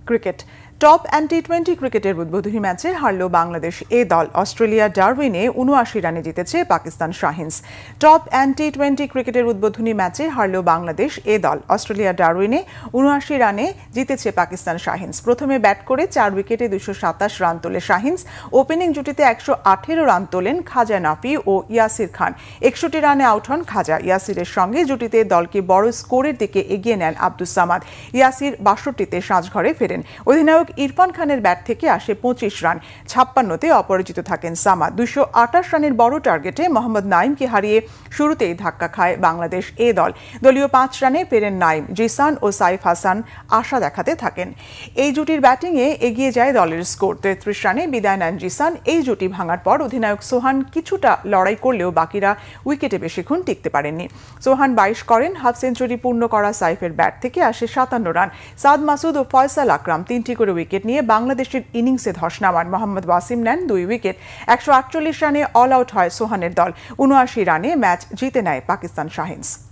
Cricket top and T20 ক্রিকেটের উদ্বোধনী ম্যাচে হারল বাংলাদেশ এ দল। অস্ট্রেলিয়া ডারউইনে ৭৯ রানে জিতেছে পাকিস্তান শাহিনস। টপ অ্যান্ড টি20 ক্রিকেটের উদ্বোধনী ম্যাচে হারল বাংলাদেশ এ দল। অস্ট্রেলিয়া ডারউইনে ৭৯ রানে জিতেছে পাকিস্তান শাহিনস। প্রথমে ব্যাট করে ৪ উইকেটে ২২৭ রান তোলে শাহিনস। ওপেনিং জুটিতে ১১৮ রান তোলেন খাজা নাফি ও ইয়াসির খান। ৬১ রানে আউট হন খাজা। ইয়াসিরের সঙ্গে জুটিতে দলকে বড় স্কোরের দিকে এগিয়ে নেন আব্দুস সামাদ। ইয়াসির ৬২তে সাজঘরে ফেরেন। অধিনায়ক ইরফান খানের ব্যাট থেকে আসে ২৫ রান। ৫৬তে অপরাজিত থাকেন সামাদ। ২২৮ রানের বড় টার্গেটে মোহাম্মদ নাইমকে হারিয়ে শুরুতেই ধাক্কা খায় বাংলাদেশ এ দল। দলীয় ৫ রানে ফেরেন নাইম। জিসান ও সাইফ হাসান আশা দেখাতে থাকেন। এই জুটির ব্যাটিংয়ে এগিয়ে যায় দলের স্কোর। ৩৩ রানে বিদায় নেন জিসান। এই জুটি ভাঙার পর অধিনায়ক সোহান কিছুটা লড়াই করলেও বাকিরা উইকেটে বেশিক্ষণ টিকতে পারেননি। সোহান ২২ করেন। হাফ সেঞ্চুরি পূর্ণ করা সাইফের ব্যাট থেকে আসে ৫৭ রান। সাদ মাসুদ ও ফয়সাল আকরাম ৩টি করে উইকেট নিয়ে বাংলাদেশের ইনিংসে ধস নামান। মোহাম্মদ ওয়াসিম নেন ২ উইকেট। ১৪৮ রানে অল আউট হয় সোহানের দল। ৭৯ রানে ম্যাচ জিতে নেয় পাকিস্তান শাহিনস।